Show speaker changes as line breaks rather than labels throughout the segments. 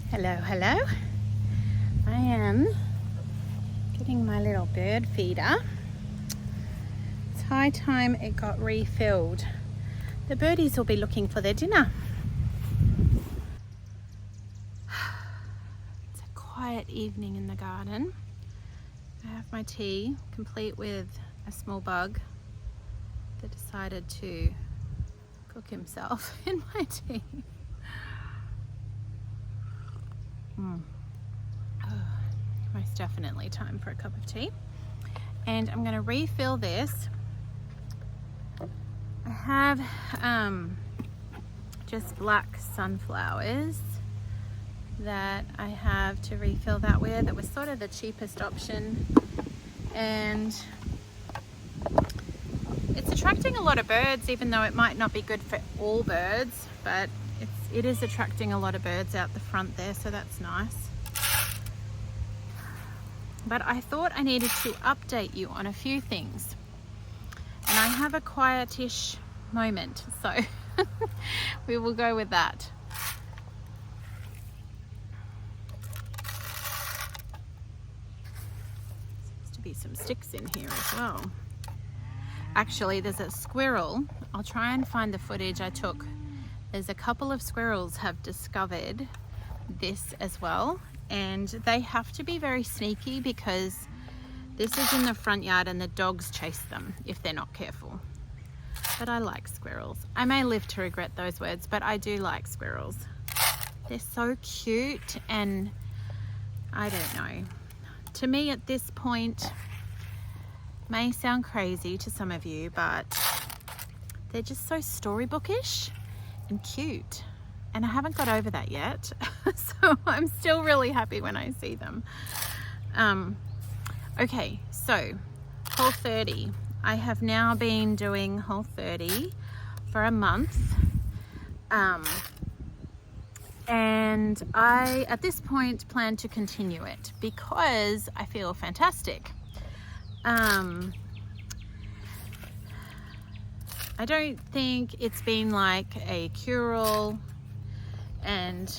Hello, hello. I am getting my little bird feeder. It's high time it got refilled. The birdies will be looking for their dinner. It's a quiet evening in the garden. I have my tea, complete with a small bug that decided to cook himself in my tea. Most definitely time for a cup of tea. And I'm going to refill this. I have just black sunflowers that I have to refill that with. It was sort of the cheapest option, and it's attracting a lot of birds, even though it might not be good for all birds, but it is attracting a lot of birds out the front there, so that's nice. But I thought I needed to update you on a few things, and I have a quietish moment, so we will go with that. Seems to be some sticks in here as well. Actually, there's a squirrel. I'll try and find the footage I took. There's a couple of squirrels have discovered this as well, and they have to be very sneaky because this is in the front yard and the dogs chase them if they're not careful. But I like squirrels. I may live to regret those words, but I do like squirrels. They're so cute, and I don't know. To me at this point, may sound crazy to some of you, but they're just so storybookish and cute, and I haven't got over that yet. So I'm still really happy when I see them. Okay, so Whole30. I have now been doing Whole30 for a month, and I at this point plan to continue it because I feel fantastic. I don't think it's been like a cure-all and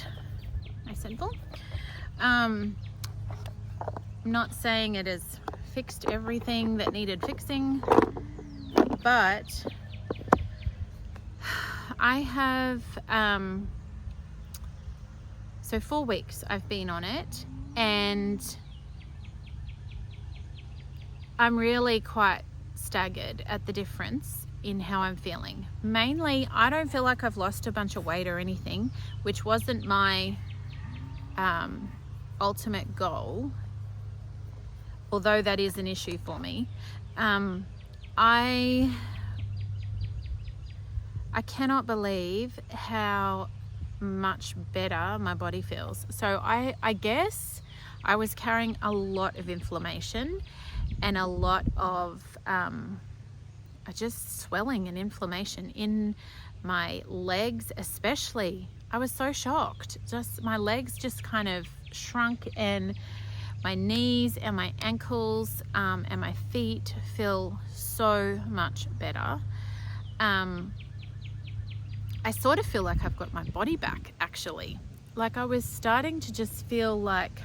simple. I'm not saying it has fixed everything that needed fixing, but I have so 4 weeks I've been on it, and I'm really quite staggered at the difference in how I'm feeling. Mainly, I don't feel like I've lost a bunch of weight or anything, which wasn't my ultimate goal, although that is an issue for me. I cannot believe how much better my body feels. So I guess I was carrying a lot of inflammation and a lot of just swelling and inflammation in my legs especially. I was so shocked. Just my legs just kind of shrunk, and my knees and my ankles and my feet feel so much better. I sort of feel like I've got my body back, actually. Like I was starting to just feel like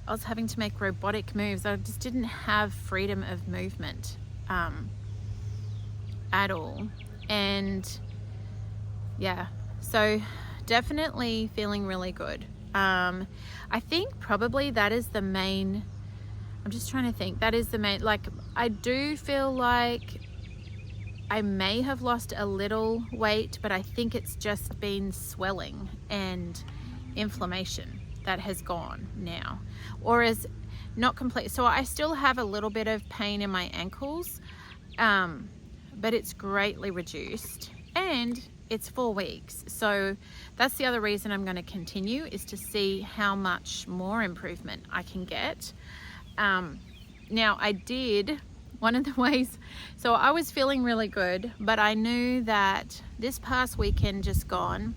I was having to make robotic moves. I just didn't have freedom of movement at all. And yeah, so definitely feeling really good. I think probably that is the main, I'm just trying to think, that is the main, like I do feel like I may have lost a little weight, but I think it's just been swelling and inflammation that has gone now, or is not complete. So I still have a little bit of pain in my ankles, but it's greatly reduced, and it's 4 weeks. So that's the other reason I'm going to continue, is to see how much more improvement I can get. Now I did one of the ways, so I was feeling really good, but I knew that this past weekend just gone,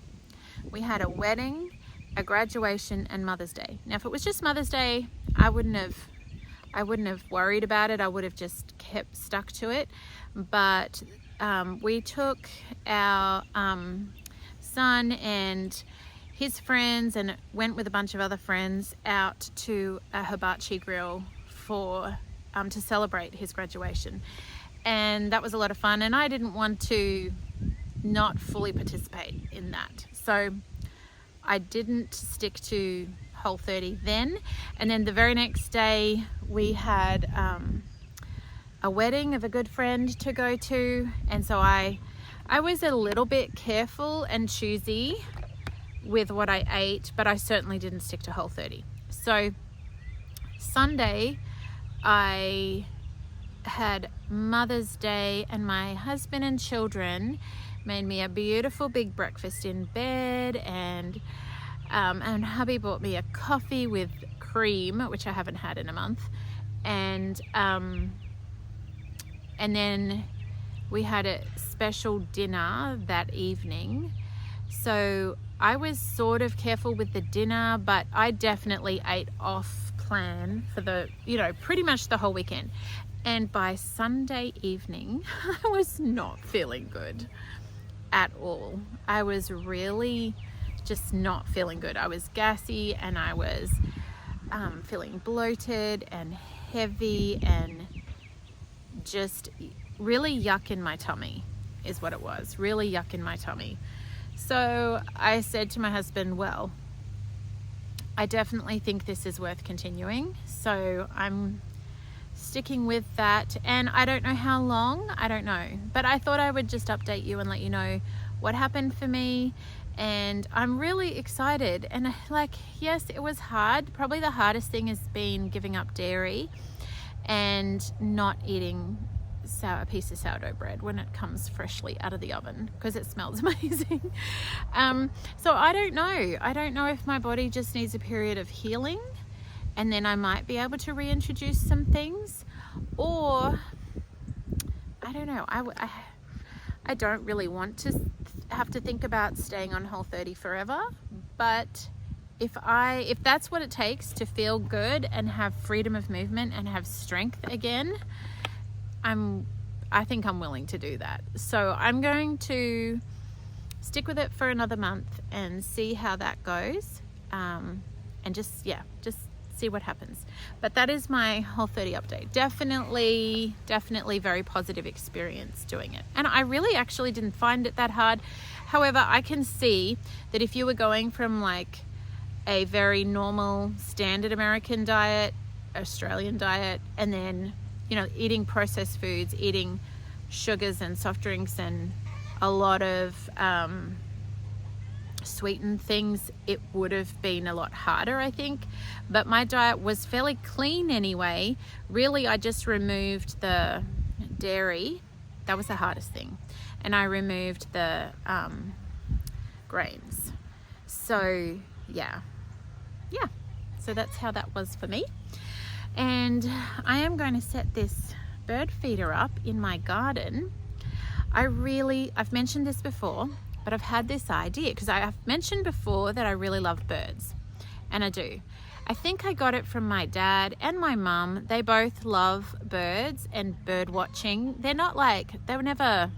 we had a wedding, a graduation, and Mother's Day. Now if it was just Mother's Day, I wouldn't have worried about it. I would have just kept stuck to it. But we took our son, and his friends and went with a bunch of other friends out to a hibachi grill for to celebrate his graduation, and that was a lot of fun, and I didn't want to not fully participate in that, so I didn't stick to Whole30 then. And then the very next day we had a wedding of a good friend to go to, and so I was a little bit careful and choosy with what I ate, but I certainly didn't stick to Whole30. So Sunday I had Mother's Day, and my husband and children made me a beautiful big breakfast in bed, and hubby bought me a coffee with cream, which I haven't had in a month, and then we had a special dinner that evening. So I was sort of careful with the dinner, but I definitely ate off plan for the, pretty much the whole weekend. And by Sunday evening, I was not feeling good at all. I was really just not feeling good. I was gassy, and I was feeling bloated and heavy, and just really yuck in my tummy is what it was. Really yuck in my tummy. So I said to my husband, well, I definitely think this is worth continuing, so I'm sticking with that, and I don't know how long, I don't know, but I thought I would just update you and let you know what happened for me. And I'm really excited, and yes, it was hard. Probably the hardest thing has been giving up dairy and not eating a piece of sourdough bread when it comes freshly out of the oven, because it smells amazing. So I don't know if my body just needs a period of healing, and then I might be able to reintroduce some things, or I don't know. I don't really want to have to think about staying on Whole30 forever, but if that's what it takes to feel good and have freedom of movement and have strength again, I think I'm willing to do that. So I'm going to stick with it for another month and see how that goes, and just see what happens. But that is my Whole30 update. Definitely very positive experience doing it, and I really actually didn't find it that hard. However, I can see that if you were going from like a very normal standard American diet, Australian diet, and then eating processed foods, eating sugars and soft drinks and a lot of sweetened things, it would have been a lot harder, I think. But my diet was fairly clean anyway. Really, I just removed the dairy. That was the hardest thing. And I removed the grains. So yeah. So that's how that was for me. And I am going to set this bird feeder up in my garden. I've mentioned this before, but I've had this idea because I have mentioned before that I really love birds, and I do. I think I got it from my dad and my mum. They both love birds and bird watching. They were never,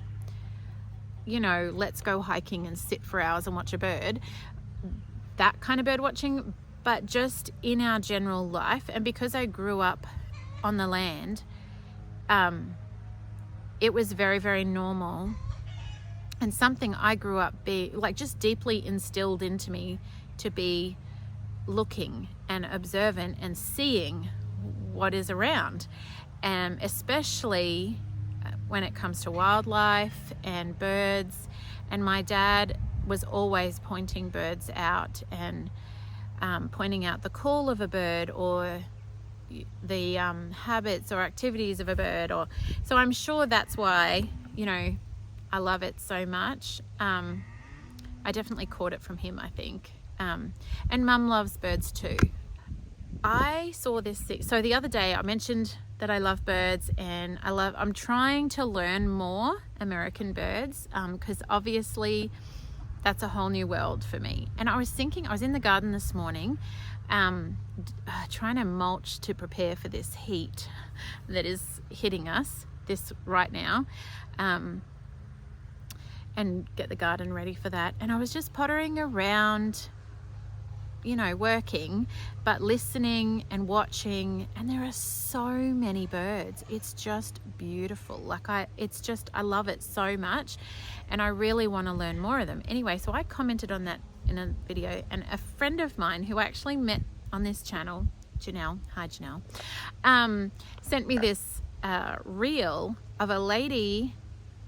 let's go hiking and sit for hours and watch a bird. That kind of bird watching, but just in our general life. And because I grew up on the land, it was very, very normal, and something I grew up just deeply instilled into me to be looking and observant and seeing what is around, especially when it comes to wildlife and birds. And my dad was always pointing birds out and pointing out the call of a bird or the habits or activities of a bird, so I'm sure that's why I love it so much. I definitely caught it from him, I think. And Mum loves birds too. I saw this thing. So the other day I mentioned that I love birds, and I'm trying to learn more American birds, because obviously that's a whole new world for me. And I was in the garden this morning, trying to mulch to prepare for this heat that is hitting us right now, and get the garden ready for that. And I was just pottering around you know, working, but listening and watching, and there are so many birds. It's just beautiful. Like I love it so much, and I really want to learn more of them. Anyway, so I commented on that in a video, and a friend of mine who I actually met on this channel, Janelle, hi Janelle, sent me this reel of a lady.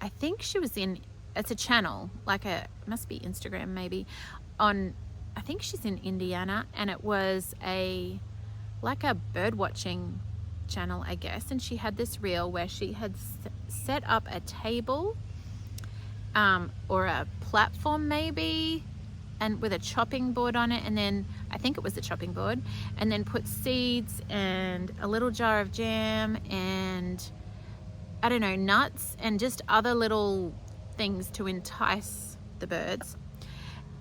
I think she was in, it's a channel, like it must be Instagram maybe, on, I think she's in Indiana, and it was like a bird watching channel, I guess, and she had this reel where she had set up a table or a platform maybe, and with a chopping board on it, and then I think it was the chopping board, and then put seeds and a little jar of jam and I don't know, nuts and just other little things to entice the birds,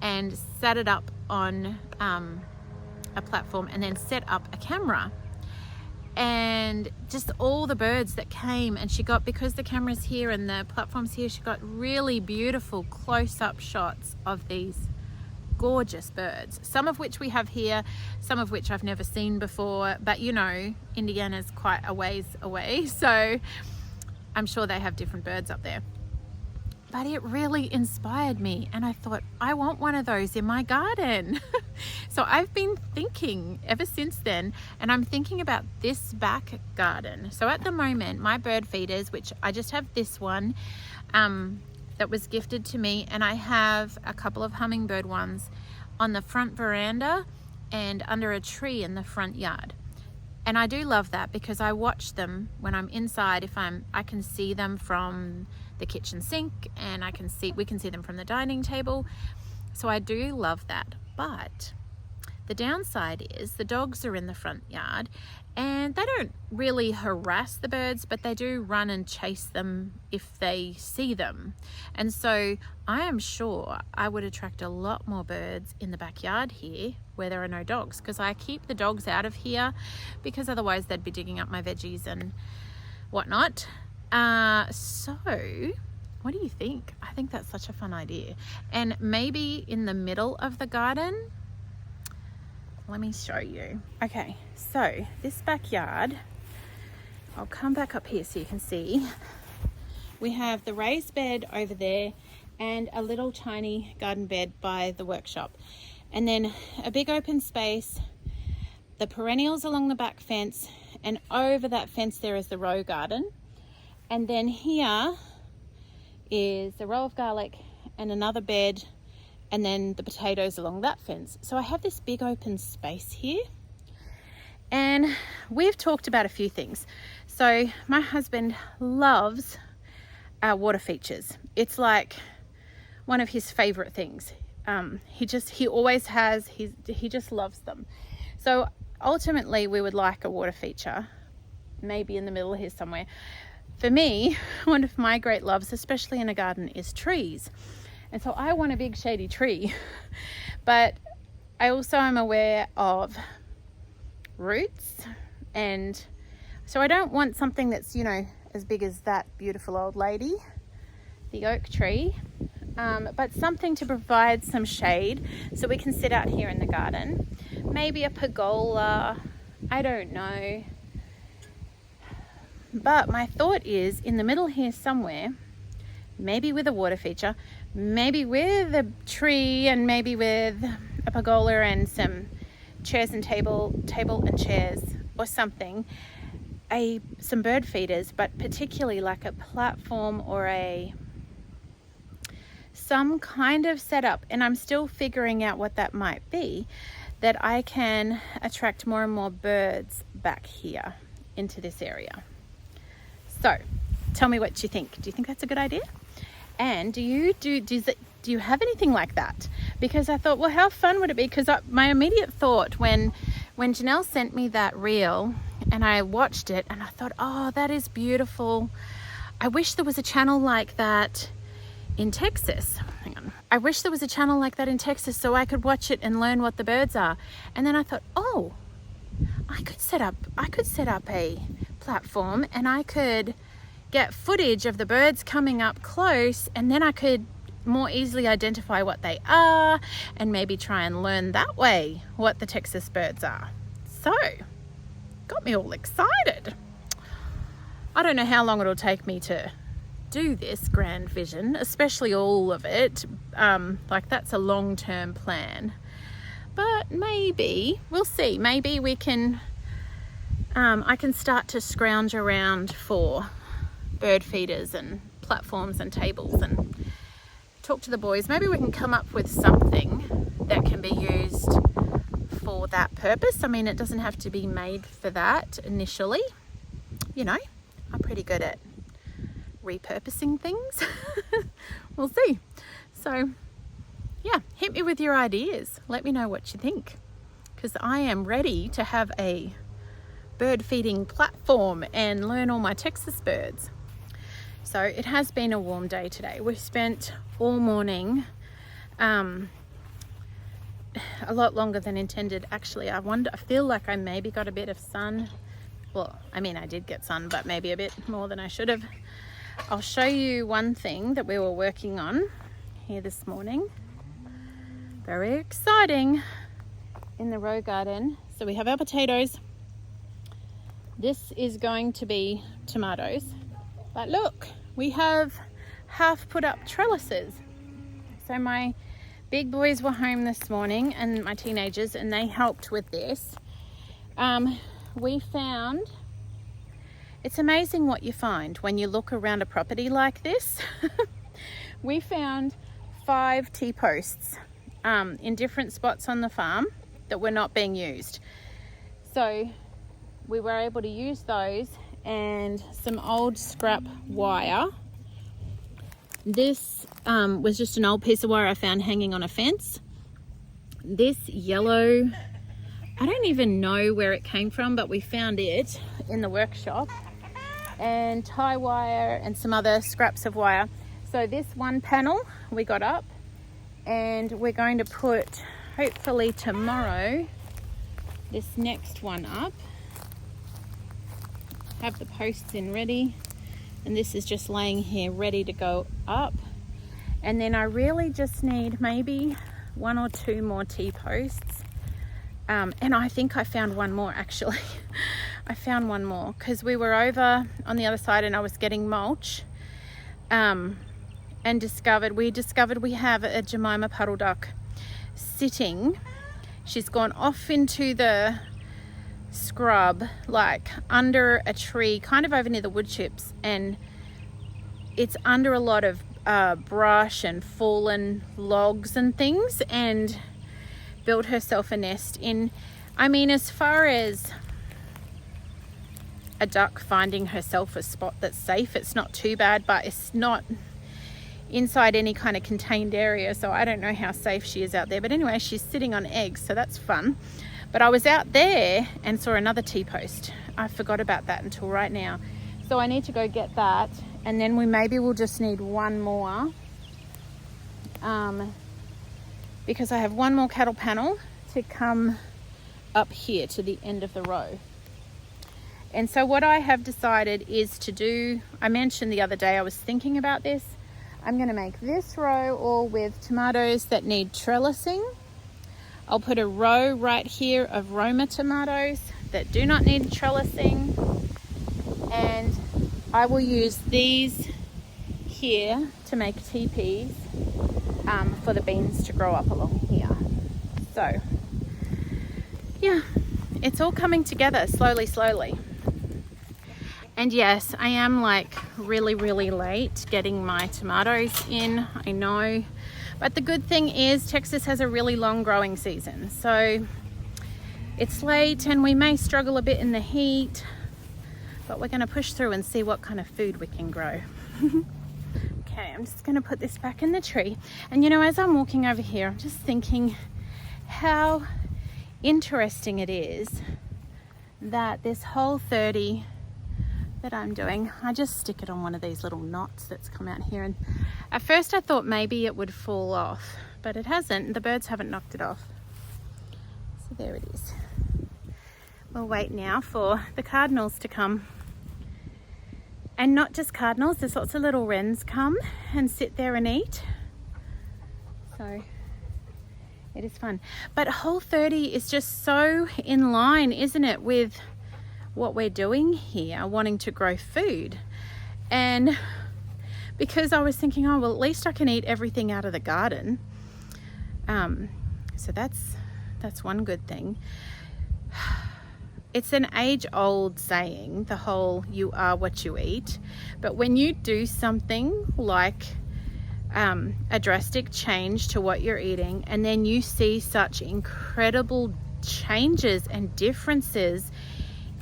and set it up on a platform, and then set up a camera, and just all the birds that came, and she got, because the camera's here and the platform's here, she got really beautiful close-up shots of these gorgeous birds, some of which we have here, some of which I've never seen before, but you know, Indiana's quite a ways away, so I'm sure they have different birds up there. But it really inspired me, and I thought, I want one of those in my garden. So I've been thinking ever since then, and I'm thinking about this back garden. So at the moment, my bird feeders, which I just have this one that was gifted to me, and I have a couple of hummingbird ones on the front veranda and under a tree in the front yard. And I do love that because I watch them when I'm inside. I can see them from the kitchen sink, and we can see them from the dining table. So I do love that. But the downside is the dogs are in the front yard, and they don't really harass the birds, but they do run and chase them if they see them. And so I am sure I would attract a lot more birds in the backyard here where there are no dogs, because I keep the dogs out of here because otherwise they'd be digging up my veggies and whatnot. So what do you think? I think that's such a fun idea. And maybe in the middle of the garden, let me show you. Okay, so this backyard, I'll come back up here so you can see. We have the raised bed over there and a little tiny garden bed by the workshop. And then a big open space, the perennials along the back fence, and over that fence there is the row garden. And then here is a row of garlic and another bed, and then the potatoes along that fence. So I have this big open space here, and we've talked about a few things. So my husband loves our water features. It's like one of his favorite things. He always has, he just loves them. So ultimately we would like a water feature, maybe in the middle here somewhere. For me, one of my great loves, especially in a garden, is trees. And so I want a big shady tree, but I also am aware of roots, and so I don't want something that's, you know, as big as that beautiful old lady, the oak tree, but something to provide some shade so we can sit out here in the garden. Maybe a pergola, I don't know. But my thought is in the middle here somewhere, maybe with a water feature, maybe with a tree, and maybe with a pergola and some chairs and table and chairs or something, some bird feeders, but particularly like a platform or some kind of setup, and I'm still figuring out what that might be, that I can attract more and more birds back here into this area. So tell me what you think. Do you think that's a good idea? And do you have anything like that? Because I thought, well, how fun would it be? Because my immediate thought when Janelle sent me that reel and I watched it, and I thought, oh, that is beautiful. I wish there was a channel like that in Texas. Hang on. I wish there was a channel like that in Texas so I could watch it and learn what the birds are. And then I thought, oh, I could set up a platform, and I could get footage of the birds coming up close, and then I could more easily identify what they are and maybe try and learn that way what the Texas birds are. So, got me all excited. I don't know how long it'll take me to do this grand vision, especially all of it. Like that's a long-term plan. But maybe, we'll see, maybe we can, I can start to scrounge around for bird feeders and platforms and tables and talk to the boys. Maybe we can come up with something that can be used for that purpose. I mean, it doesn't have to be made for that initially. You know, I'm pretty good at repurposing things. We'll see. So yeah, hit me with your ideas. Let me know what you think, because I am ready to have a bird feeding platform and learn all my Texas birds. So it has been a warm day today. We spent all morning, a lot longer than intended actually. I feel like I maybe got a bit of sun. Well, I mean, I did get sun, but maybe a bit more than I should have. I'll show you one thing that we were working on here this morning. Very exciting, in the row garden. So we have our potatoes. This is going to be tomatoes. But look, we have half put up trellises. So my big boys were home this morning and my teenagers, and they helped with this. We found, it's amazing what you find when you look around a property like this. We found 5 T-posts in different spots on the farm that were not being used. So we were able to use those and some old scrap wire. This was just an old piece of wire I found hanging on a fence. This yellow, I don't even know where it came from, but we found it in the workshop, and tie wire and some other scraps of wire. So this one panel we got up, and we're going to put, hopefully tomorrow, this next one up. Have the posts in ready, and this is just laying here ready to go up. And then I really just need maybe 1 or 2 more T-posts. And I think I found one more actually. I found one more because we were over on the other side and I was getting mulch, and we discovered we have a Jemima puddle duck sitting. She's gone off into the scrub, like under a tree, kind of over near the wood chips, and it's under a lot of brush and fallen logs and things, and built herself a nest in, I mean, as far as a duck finding herself a spot that's safe, it's not too bad, but it's not inside any kind of contained area, so I don't know how safe she is out there. But anyway, she's sitting on eggs, so that's fun. But I was out there and saw another T-post. I forgot about that until right now. So I need to go get that, and then we'll just need one more, because I have one more cattle panel to come up here to the end of the row. And so what I have decided is to do, I mentioned the other day I was thinking about this, I'm going to make this row all with tomatoes that need trellising. I'll put a row right here of Roma tomatoes that do not need trellising, and I will use these here to make teepees for the beans to grow up along here. So yeah, it's all coming together slowly. And yes, I am like really late getting my tomatoes in, I know. But the good thing is Texas has a really long growing season. So it's late and we may struggle a bit in the heat, but we're going to push through and see what kind of food we can grow. Okay, I'm just going to put this back in the tree. And you know, as I'm walking over here, I'm just thinking how interesting it is that this whole 30 that I'm doing, I just stick it on one of these little knots that's come out here, and at first I thought maybe it would fall off, but it hasn't. The birds haven't knocked it off. So there it is. We'll wait now for the cardinals to come. And not just cardinals, there's lots of little wrens come and sit there and eat. So it is fun. But Whole30 is just so in line, isn't it, with what we're doing here, wanting to grow food. And because I was thinking, oh, well, at least I can eat everything out of the garden. So that's one good thing. It's an age-old saying, the whole "you are what you eat." But when you do something like a drastic change to what you're eating, and then you see such incredible changes and differences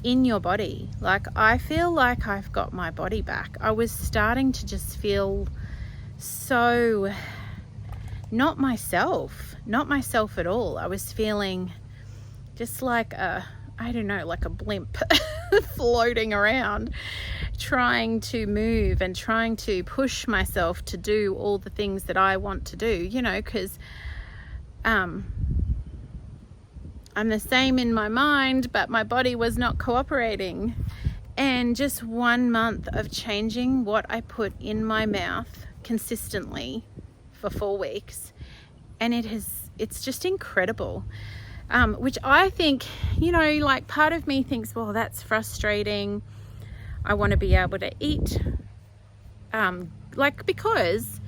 in your body, like I feel like I've got my body back. I was starting to just feel so not myself at all. I was feeling just like I don't know, like a blimp floating around, trying to move and trying to push myself to do all the things that I want to do, you know, because I'm the same in my mind, but my body was not cooperating. And just 1 month of changing what I put in my mouth consistently for 4 weeks, and it's just incredible. Which I think, you know, like part of me thinks, well, that's frustrating. I want to be able to eat, because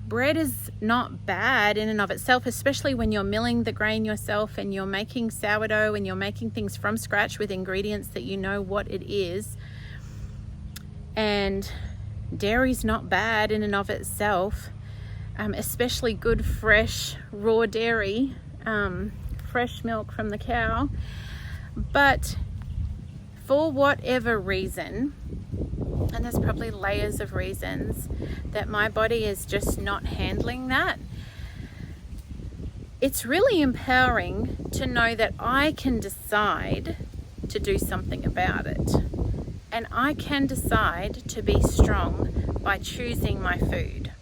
bread is not bad in and of itself, especially when you're milling the grain yourself and you're making sourdough and you're making things from scratch with ingredients that you know what it is. And dairy's not bad in and of itself, especially good, fresh, raw dairy, fresh milk from the cow. But for whatever reason, and there's probably layers of reasons, that my body is just not handling that. It's really empowering to know that I can decide to do something about it. And I can decide to be strong by choosing my food.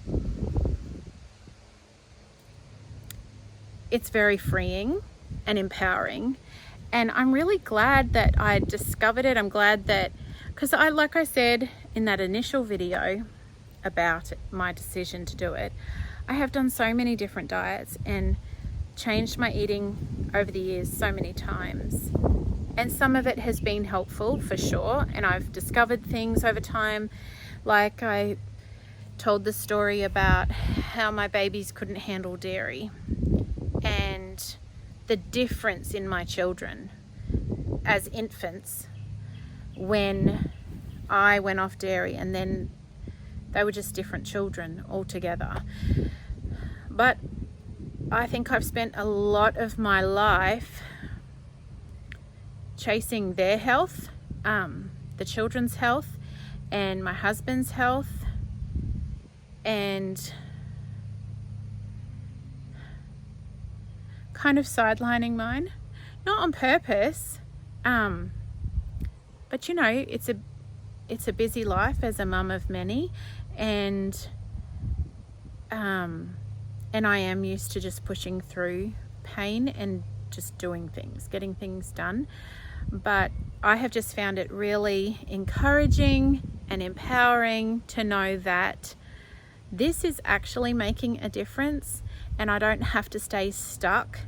It's very freeing and empowering. And I'm really glad that I discovered it. I'm glad that, because like I said in that initial video about my decision to do it, I have done so many different diets and changed my eating over the years so many times. And some of it has been helpful for sure. And I've discovered things over time, like I told the story about how my babies couldn't handle dairy and the difference in my children as infants when I went off dairy, and then they were just different children altogether. But I think I've spent a lot of my life chasing their health, the children's health and my husband's health, and kind of sidelining mine, not on purpose, but you know, it's a busy life as a mum of many, and I am used to just pushing through pain and just doing things, getting things done. But I have just found it really encouraging and empowering to know that this is actually making a difference, and I don't have to stay stuck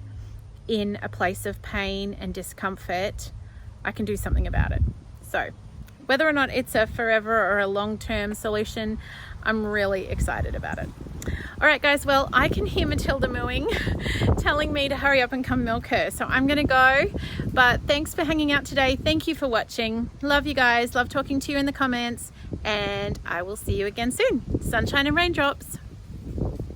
in a place of pain and discomfort. I can do something about it. So whether or not it's a forever or a long-term solution, I'm really excited about it. All right, guys, well, I can hear Matilda mooing, telling me to hurry up and come milk her. So I'm gonna go, but thanks for hanging out today. Thank you for watching. Love you guys, love talking to you in the comments, and I will see you again soon. Sunshine and raindrops.